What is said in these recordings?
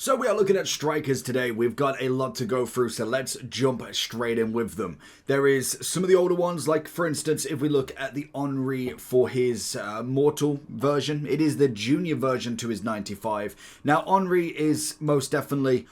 So we are looking at strikers today. We've got a lot to go through, so let's jump straight in with them. There is some of the older ones, like for instance, if we look at the Henry for his Mortal version, it is the junior version to his 95. Now Henry is most definitely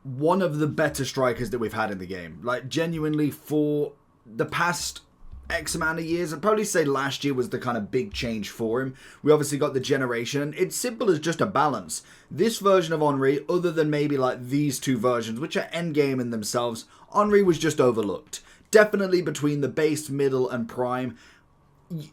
one of the better strikers that we've had in the game. Like genuinely for the past X amount of years. I'd probably say last year was the kind of big change for him. We obviously got the generation, and it's simple as just a balance. This version of Henry, other than maybe like these two versions, which are endgame in themselves, Henry was just overlooked. Definitely between the base, middle, and prime.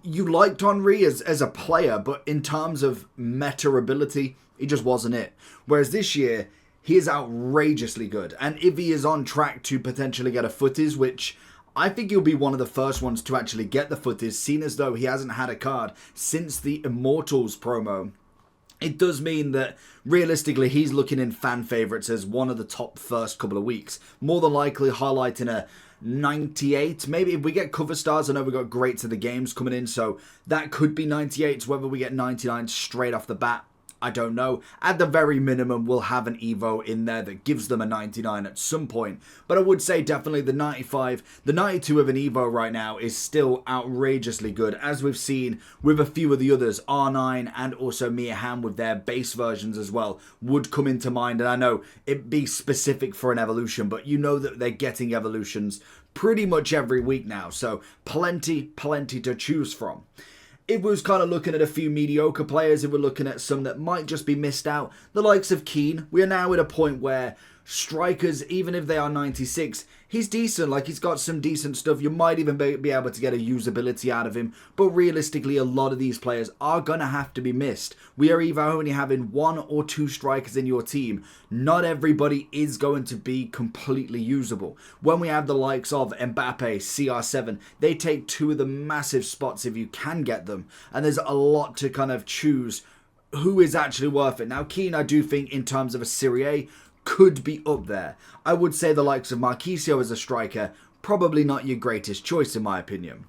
You liked Henry as a player, but in terms of meta ability, he just wasn't it. Whereas this year, he is outrageously good. And if he is on track to potentially get a footies, which I think he'll be one of the first ones to actually get the footies, seen as though he hasn't had a card since the Immortals promo. It does mean that realistically he's looking in fan favourites as one of the top first couple of weeks. More than likely highlighting a 98. Maybe if we get cover stars, I know we got greats of the games coming in, so that could be 98. Whether we get 99 straight off the bat, I don't know. At the very minimum, we'll have an Evo in there that gives them a 99 at some point. But I would say definitely the 95, the 92 of an Evo right now is still outrageously good. As we've seen with a few of the others, R9 and also Mia Hamm with their base versions as well would come into mind. And I know it'd be specific for an evolution, but you know that they're getting evolutions pretty much every week now. So plenty to choose from. If we was kind of looking at a few mediocre players, if we're looking at some that might just be missed out, the likes of Keane, we are now at a point where strikers, even if they are 96, he's decent. Like, he's got some decent stuff. You might even be able to get a usability out of him. But realistically, a lot of these players are going to have to be missed. We are either only having one or two strikers in your team. Not everybody is going to be completely usable. When we have the likes of Mbappe, CR7, they take two of the massive spots if you can get them. And there's a lot to kind of choose who is actually worth it. Now, Keane, I do think in terms of a Serie A, could be up there. I would say the likes of Marquisio as a striker, probably not your greatest choice in my opinion.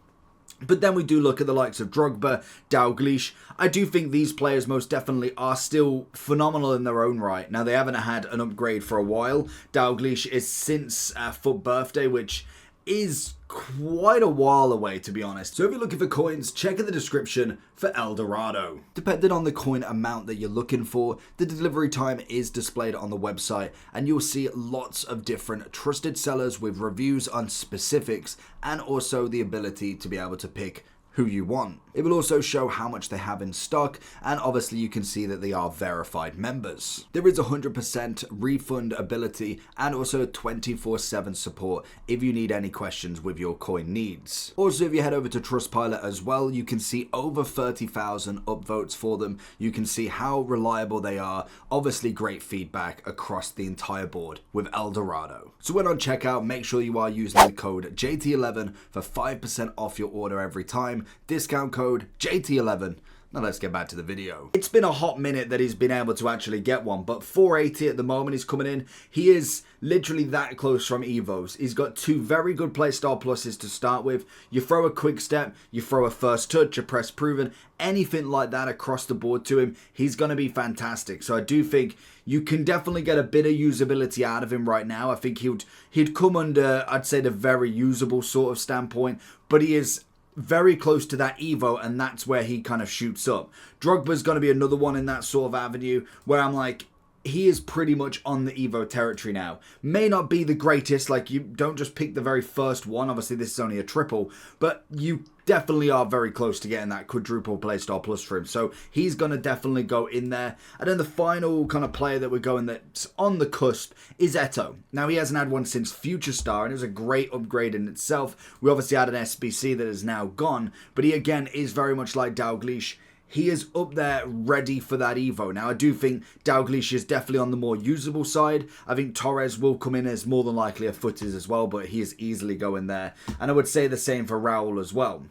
But then we do look at the likes of Drogba, Dalglish. I do think these players most definitely are still phenomenal in their own right. Now, they haven't had an upgrade for a while. Dalglish is since FUT birthday, which is quite a while away, to be honest. So if you're looking for coins, check in the description for El Dorado. Depending on the coin amount that you're looking for, the delivery time is displayed on the website, and you'll see lots of different trusted sellers with reviews on specifics and also the ability to be able to pick who you want. It will also show how much they have in stock, and obviously you can see that they are verified members. There is 100% refund ability and also 24/7 support if you need any questions with your coin needs. Also, if you head over to Trustpilot as well, you can see over 30,000 upvotes for them. You can see how reliable they are. Obviously great feedback across the entire board with El Dorado. So when on checkout, make sure you are using the code JT11 for 5% off your order every time. Discount code JT11. Now let's get back to the video. It's been a hot minute that he's been able to actually get one, but 480 at the moment he's coming in. He is literally that close from Evos. He's got two very good playstyle pluses to start with. You throw a quick step, you throw a first touch, a press proven, anything like that across the board to him, he's going to be fantastic. So I do think you can definitely get a bit of usability out of him right now. I think he'd come under, I'd say, the very usable sort of standpoint, but he is very close to that Evo, and that's where he kind of shoots up. Drogba's going to be another one in that sort of avenue where I'm like, he is pretty much on the Evo territory now. May not be the greatest, like you don't just pick the very first one, obviously this is only a triple, but you definitely are very close to getting that quadruple playstyle plus for him. So he's going to definitely go in there. And then the final kind of player that we're going that's on the cusp is Eto. Now he hasn't had one since Future Star, and it was a great upgrade in itself. We obviously had an SBC that is now gone, but he again is very much like Dalglish. He is up there ready for that Evo. Now, I do think Dalglish is definitely on the more usable side. I think Torres will come in as more than likely a footies as well, but he is easily going there. And I would say the same for Raul as well.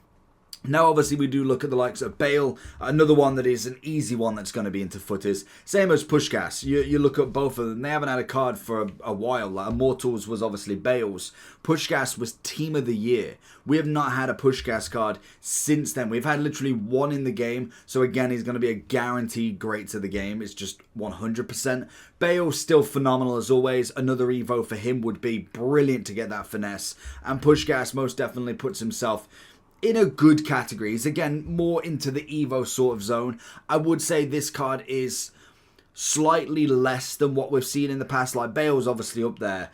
Now, obviously, we do look at the likes of Bale, another one that is an easy one that's going to be into footers. Same as Puskás. You look at both of them, they haven't had a card for a while. Like Immortals was obviously Bale's. Puskás was Team of the Year. We have not had a Puskás card since then. We've had literally one in the game. So again, he's going to be a guaranteed great to the game. It's just 100%. Bale, still phenomenal as always. Another Evo for him would be brilliant to get that finesse. And Puskás most definitely puts himself in a good category. He's again more into the Evo sort of zone. I would say this card is slightly less than what we've seen in the past. Like Bale's obviously up there.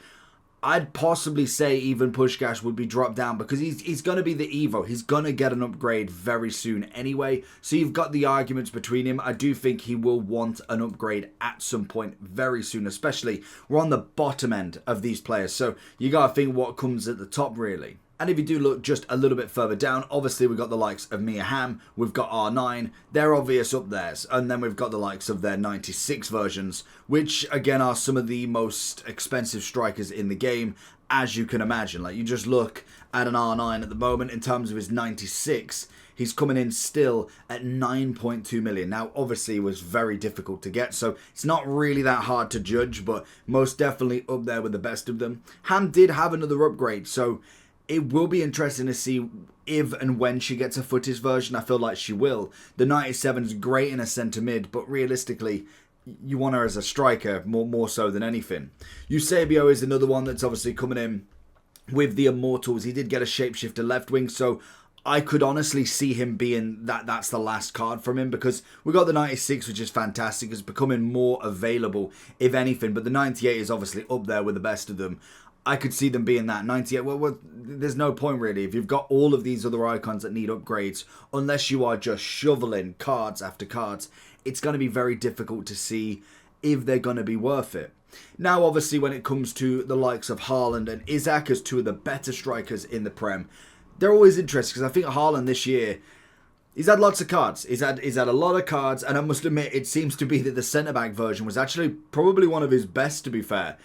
I'd possibly say even Puskás would be dropped down because he's going to be the Evo. He's going to get an upgrade very soon anyway. So you've got the arguments between him. I do think he will want an upgrade at some point very soon, especially we're on the bottom end of these players. So you got to think what comes at the top really. And if you do look just a little bit further down, obviously we've got the likes of Mia Hamm, we've got R9, they're obvious up there. And then we've got the likes of their 96 versions, which again are some of the most expensive strikers in the game, as you can imagine. Like you just look at an R9 at the moment in terms of his 96, he's coming in still at 9.2 million. Now, obviously, it was very difficult to get, so it's not really that hard to judge, but most definitely up there with the best of them. Hamm did have another upgrade, so it will be interesting to see if and when she gets a footage version. I feel like she will. The 97 is great in a centre mid, but realistically, you want her as a striker more so than anything. Eusebio is another one that's obviously coming in with the Immortals. He did get a shapeshifter left wing, so I could honestly see him being that's the last card from him, because we got the 96, which is fantastic. It's becoming more available, if anything, but the 98 is obviously up there with the best of them. I could see them being that 98. Well, there's no point really. If you've got all of these other icons that need upgrades, unless you are just shoveling cards after cards, it's going to be very difficult to see if they're going to be worth it. Now, obviously, when it comes to the likes of Haaland and Isak as two of the better strikers in the Prem, they're always interesting because I think Haaland this year, he's had lots of cards. He's had a lot of cards, and I must admit, it seems to be that the centre-back version was actually probably one of his best, to be fair.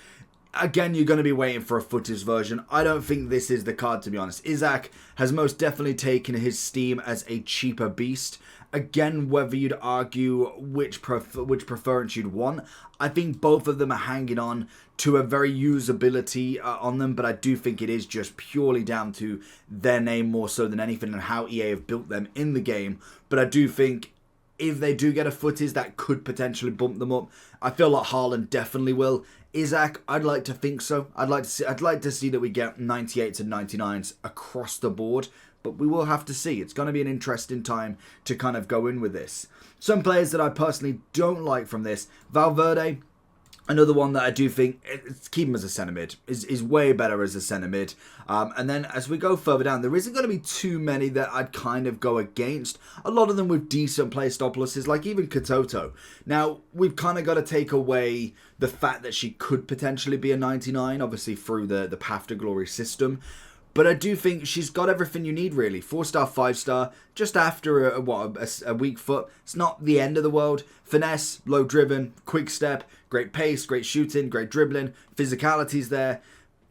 Again, you're going to be waiting for a footage version. I don't think this is the card, to be honest. Isak has most definitely taken his steam as a cheaper beast. Again, whether you'd argue which preference you'd want, I think both of them are hanging on to a very usability on them, but I do think it is just purely down to their name more so than anything and how EA have built them in the game. But I do think if they do get a footage, that could potentially bump them up. I feel like Haaland definitely will. Isak, I'd like to think so. I'd like to see that we get 98s and 99s across the board, but we will have to see. It's going to be an interesting time to kind of go in with this. Some players that I personally don't like from this, Valverde, another one that I do think, keep him as a centre mid, is way better as a centre mid. And then as we go further down, there isn't going to be too many that I'd kind of go against. A lot of them with decent playstyle pluses, like even Katoto. Now, we've kind of got to take away the fact that she could potentially be a 99, obviously through the Path to Glory system. But I do think she's got everything you need, really. 4-star, 5-star, just after a weak foot. It's not the end of the world. Finesse, low driven, quick step, great pace, great shooting, great dribbling, physicality's there.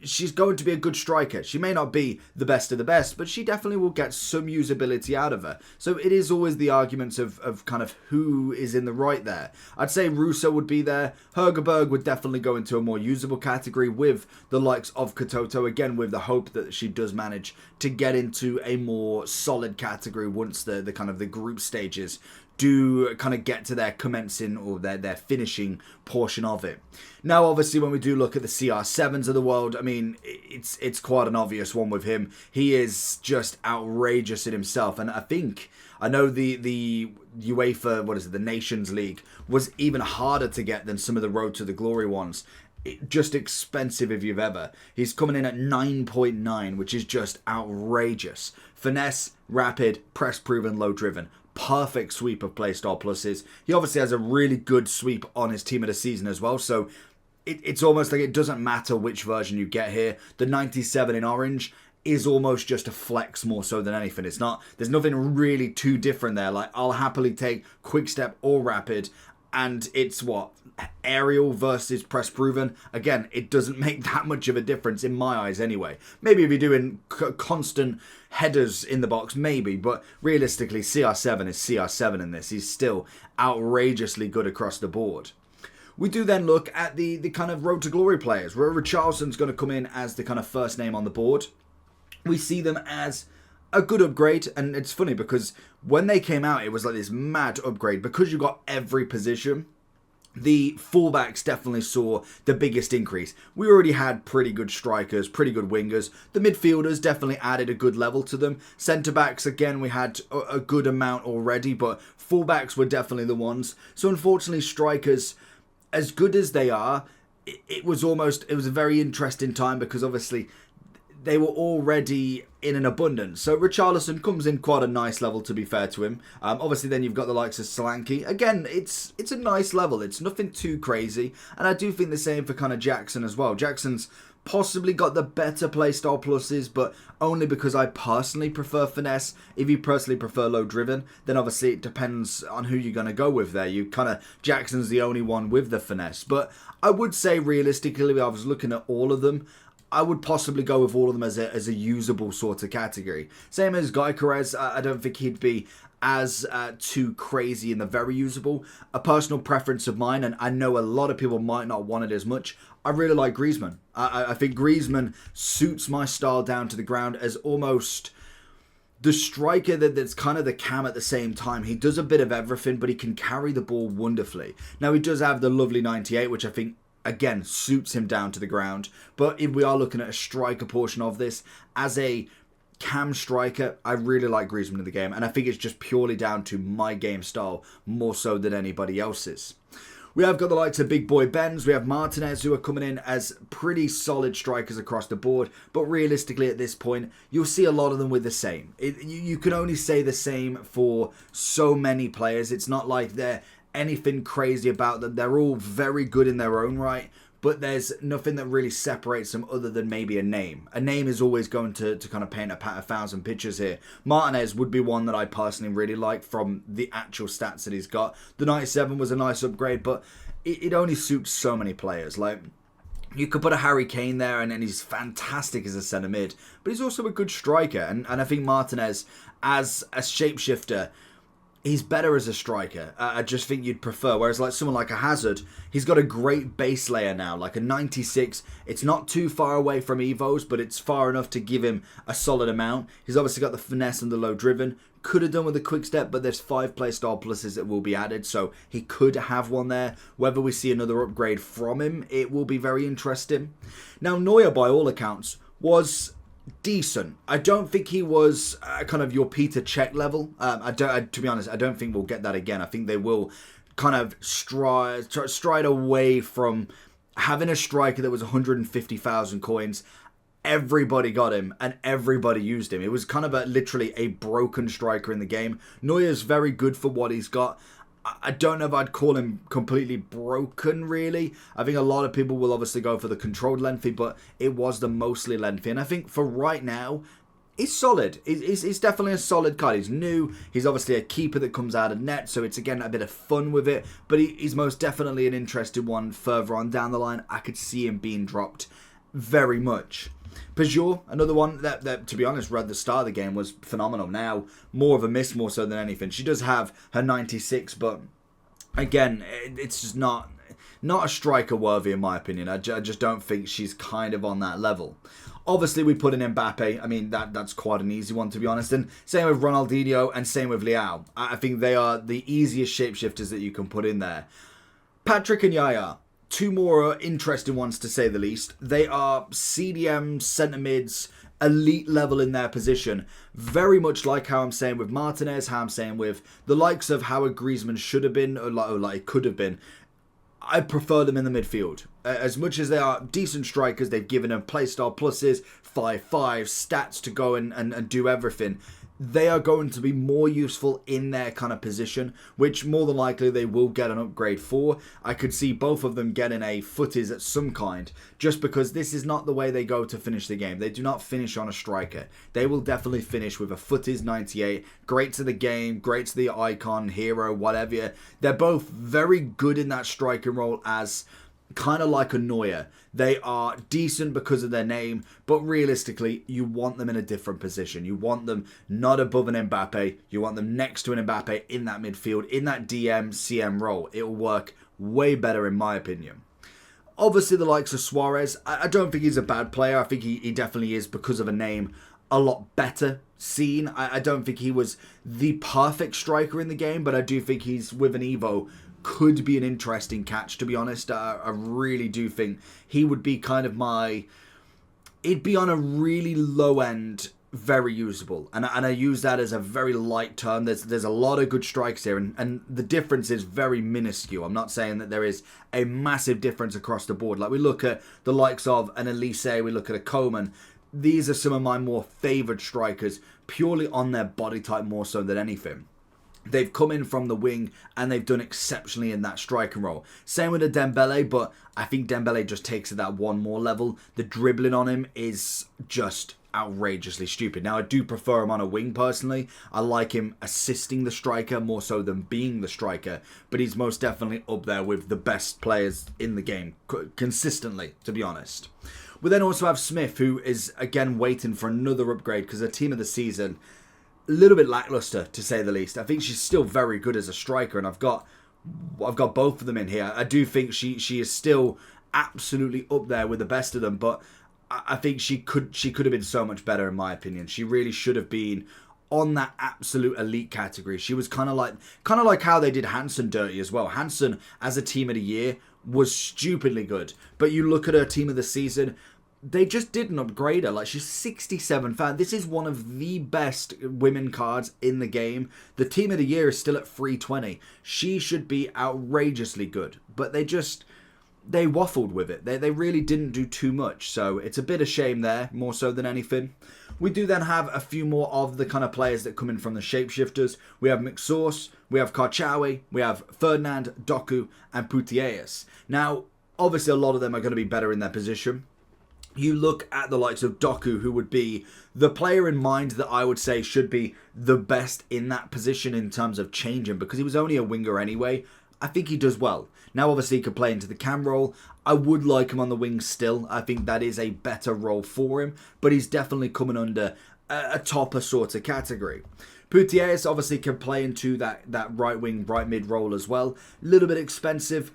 She's going to be a good striker. She may not be the best of the best, but she definitely will get some usability out of her. So it is always the arguments of kind of who is in the right there. I'd say Russo would be there. Hergerberg would definitely go into a more usable category with the likes of Katoto, again with the hope that she does manage to get into a more solid category once the kind of the group stages do kind of get to their commencing or their finishing portion of it. Now, obviously, when we do look at the CR7s of the world, I mean, it's quite an obvious one with him. He is just outrageous in himself. And I know the UEFA, the Nations League, was even harder to get than some of the Road to the Glory ones. Just expensive if you've ever. He's coming in at 9.9, which is just outrageous. Finesse, rapid, press proven, low driven. Perfect sweep of playstyle pluses. He obviously has a really good sweep on his team of the season as well, so it's almost like it doesn't matter which version you get here. The 97 in orange is almost just a flex more so than anything. There's nothing really too different there. Like, I'll happily take quick step or rapid, and it's aerial versus press proven, again, it doesn't make that much of a difference in my eyes anyway. Maybe if you're doing constant headers in the box, maybe, but realistically, CR7 is CR7 in this. He's still outrageously good across the board. We do then look at the kind of road to glory players, where Richarlison's going to come in as the kind of first name on the board. We see them as a good upgrade, and it's funny because when they came out, it was like this mad upgrade because you got every position. The fullbacks definitely saw the biggest increase. We already had pretty good strikers, pretty good wingers. The midfielders definitely added a good level to them. Centre-backs, again, we had a good amount already, but fullbacks were definitely the ones. So unfortunately, strikers, as good as they are, it was a very interesting time because obviously they were already in an abundance. So Richarlison comes in quite a nice level, to be fair to him. Obviously then you've got the likes of Solanke. Again, it's a nice level. It's nothing too crazy. And I do think the same for kind of Jackson as well. Jackson's possibly got the better playstyle pluses, but only because I personally prefer finesse. If you personally prefer low driven, then obviously it depends on who you're going to go with there. Jackson's the only one with the finesse. But I would say realistically, I was looking at all of them, I would possibly go with all of them as a usable sort of category. Same as Gyökeres, I don't think he'd be as too crazy in the very usable. A personal preference of mine, and I know a lot of people might not want it as much, I really like Griezmann. I think Griezmann suits my style down to the ground as almost the striker that's kind of the cam at the same time. He does a bit of everything, but he can carry the ball wonderfully. Now, he does have the lovely 98, which I think again suits him down to the ground, but if we are looking at a striker portion of this, as a cam striker, I really like Griezmann in the game, and I think it's just purely down to my game style more so than anybody else's. We have got the likes of Big Boy Benz, we have Martinez, who are coming in as pretty solid strikers across the board, but realistically at this point, you'll see a lot of them with the same. You can only say the same for so many players. It's not like they're anything crazy about them. They're all very good in their own right, but there's nothing that really separates them other than maybe a name. A name is always going to kind of paint a thousand pictures here. Martinez would be one that I personally really like from the actual stats that he's got. The 97 was a nice upgrade, but it only suits so many players. Like, you could put a Harry Kane there, and he's fantastic as a centre mid, but he's also a good striker, and I think Martinez, as a shapeshifter, he's better as a striker. I just think you'd prefer. Whereas like someone like a Hazard, he's got a great base layer now. Like a 96, it's not too far away from Evo's, but it's far enough to give him a solid amount. He's obviously got the finesse and the low driven. Could have done with a quick step, but there's 5 playstyle pluses that will be added, so he could have one there. Whether we see another upgrade from him, it will be very interesting. Now, Neuer, by all accounts, was decent. I don't think he was kind of your Peter Cech level. To be honest, I don't think we'll get that again. I think they will kind of stride away from having a striker that was 150,000 coins. Everybody got him and everybody used him. It was kind of literally a broken striker in the game. Neuer's very good for what he's got. I don't know if I'd call him completely broken, really. I think a lot of people will obviously go for the controlled lengthy, but it was the mostly lengthy. And I think for right now, he's solid. He's definitely a solid card. He's new. He's obviously a keeper that comes out of net, so it's, again, a bit of fun with it. But he's most definitely an interesting one further on down the line. I could see him being dropped very much. Peugeot, another one that, to be honest, right at the start of the game was phenomenal. Now, more of a miss more so than anything. She does have her 96, but again, it's just not a striker worthy in my opinion. I just don't think she's kind of on that level. Obviously, we put in Mbappe. I mean, that's quite an easy one, to be honest. And same with Ronaldinho and same with Leao. I think they are the easiest shapeshifters that you can put in there. Patrick and Yaya. 2 more interesting ones to say the least. They are CDM centre mids, elite level in their position. Very much like how I'm saying with Martinez, how I'm saying with the likes of how a Griezmann should have been, or like could have been. I prefer them in the midfield. As much as they are decent strikers, they've given them playstyle pluses, 5/5, stats to go and do everything. they are going to be more useful in their kind of position, which more than likely they will get an upgrade for. I could see both of them getting a footies at some kind, just because this is not the way they go to finish the game. They do not finish on a striker. They will definitely finish with a footies 98, great to the game, great to the icon, hero, whatever. They're both very good in that striking role as kind of like a Neuer. They are decent because of their name, but realistically, you want them in a different position. You want them not above an Mbappe. You want them next to an Mbappe in that midfield, in that DM, CM role. It will work way better in my opinion. Obviously, the likes of Suarez, I don't think he's a bad player. I think he definitely is, because of a name, a lot better seen. I don't think he was the perfect striker in the game, but I do think he's, with an Evo, could be an interesting catch, to be honest. I really do think he would be kind of it'd be on a really low end, very usable. And I use that as a very light term. There's a lot of good strikes here, and the difference is very minuscule. I'm not saying that there is a massive difference across the board. Like, we look at the likes of an Elise, we look at a Coman. These are some of my more favoured strikers, purely on their body type more so than anything. They've come in from the wing and they've done exceptionally in that striking role. Same with the Dembele, but I think Dembele just takes it that one more level. The dribbling on him is just outrageously stupid. Now, I do prefer him on a wing personally. I like him assisting the striker more so than being the striker, but he's most definitely up there with the best players in the game consistently, to be honest. We then also have Smith, who is again waiting for another upgrade because the team of the season, a little bit lackluster, to say the least. I think she's still very good as a striker, and I've got both of them in here. I do think she is still absolutely up there with the best of them, but I think she could have been so much better, in my opinion. She really should have been on that absolute elite category. She was kind of like how they did Hansen dirty as well. Hansen, as a team of the year, was stupidly good, but you look at her team of the season, they just didn't upgrade her. Like, she's 67 fan. This is one of the best women cards in the game. The team of the year is still at 320. She should be outrageously good, but they waffled with it. They really didn't do too much, so it's a bit of shame there, more so than anything. We do then have a few more of the kind of players that come in from the shapeshifters. We have McSauce, we have Karchawi, we have Ferdinand, Doku, and Putellas. Now, obviously a lot of them are going to be better in their position. You look at the likes of Doku, who would be the player in mind that I would say should be the best in that position in terms of changing, because he was only a winger anyway. I think he does well. Now, obviously, he could play into the cam role. I would like him on the wing still. I think that is a better role for him, but he's definitely coming under a topper sort of category. Putellas obviously can play into that right wing, right mid role as well. A little bit expensive.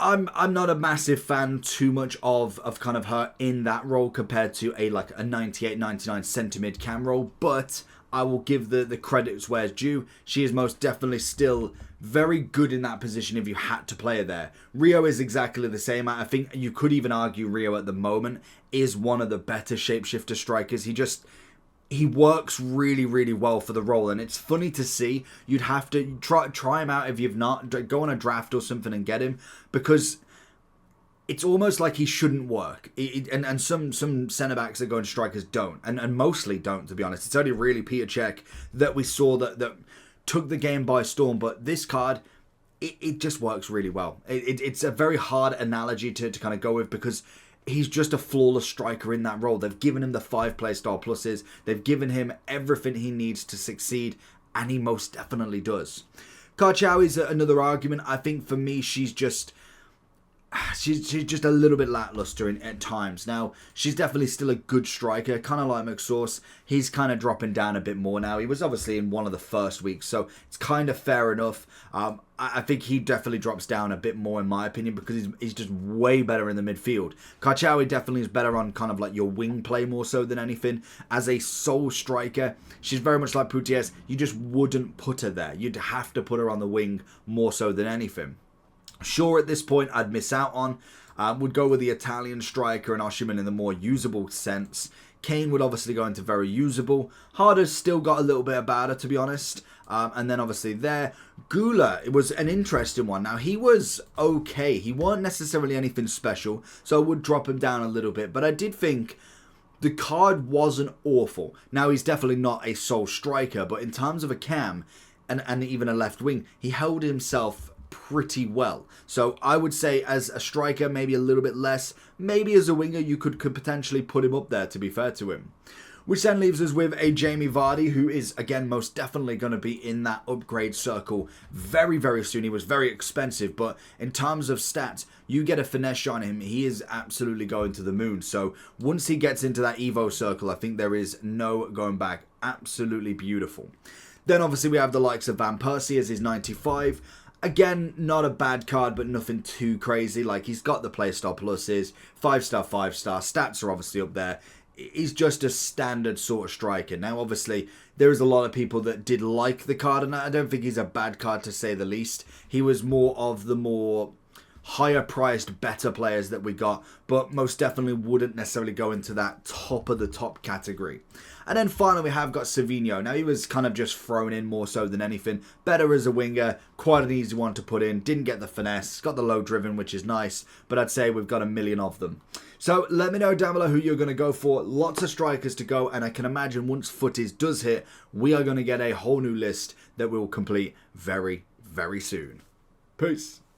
I'm not a massive fan too much of kind of her in that role compared to a 98, 99 centre mid cam role, but I will give the credits where it's due. She is most definitely still very good in that position if you had to play her there. Rio is exactly the same. I think you could even argue Rio at the moment is one of the better shapeshifter strikers. He works really, really well for the role, and it's funny to see. You'd have to try him out if you've not. Go on a draft or something and get him, because it's almost like he shouldn't work. And some centre-backs that go into strikers don't, and mostly don't, to be honest. It's only really Peter Cech that we saw that took the game by storm, but this card, it just works really well. It's a very hard analogy to kind of go with, because he's just a flawless striker in that role. They've given him the 5 play style pluses. They've given him everything he needs to succeed, and he most definitely does. Karchawi is another argument. I think for me, she's just a little bit lackluster at times. Now, she's definitely still a good striker, kind of like McSauce. He's kind of dropping down a bit more now. He was obviously in one of the first weeks, so it's kind of fair enough. I think he definitely drops down a bit more, in my opinion, because he's just way better in the midfield. Karchawi definitely is better on kind of like your wing play more so than anything. As a sole striker, she's very much like Putellas. You just wouldn't put her there. You'd have to put her on the wing more so than anything. Sure, at this point, I'd miss out on. Would go with the Italian striker and Osimhen in the more usable sense. Kane would obviously go into very usable. Harder's still got a little bit about her, to be honest. And then obviously there, Gula, it was an interesting one. Now, he was okay. He weren't necessarily anything special, so I would drop him down a little bit. But I did think The card wasn't awful. Now, he's definitely not a sole striker, but in terms of a cam and even a left wing, he held himself pretty well. So I would say as a striker, maybe a little bit less. Maybe as a winger, you could potentially put him up there, to be fair to him. Which then leaves us with a Jamie Vardy, who is, again, most definitely going to be in that upgrade circle very, very soon. He was very expensive, but in terms of stats, you get a finesse shot on him, he is absolutely going to the moon. So once he gets into that Evo circle, I think there is no going back. Absolutely beautiful. Then obviously we have the likes of Van Persie as his 95. Again, not a bad card, but nothing too crazy. Like, he's got the playstyle pluses, 5-star, 5-star. Stats are obviously up there. He's just a standard sort of striker. Now, obviously, there is a lot of people that did like the card, and I don't think he's a bad card to say the least. He was more of the more higher priced, better players that we got, but most definitely wouldn't necessarily go into that top of the top category. And then finally we have got Savinho. Now he was kind of just thrown in more so than anything. Better as a winger, quite an easy one to put in. Didn't get the finesse, got the low driven, which is nice, but I'd say we've got a million of them. So let me know down below who you're going to go for. Lots of strikers to go, and I can imagine once footage does hit, we are going to get a whole new list that we will complete very, very soon. Peace.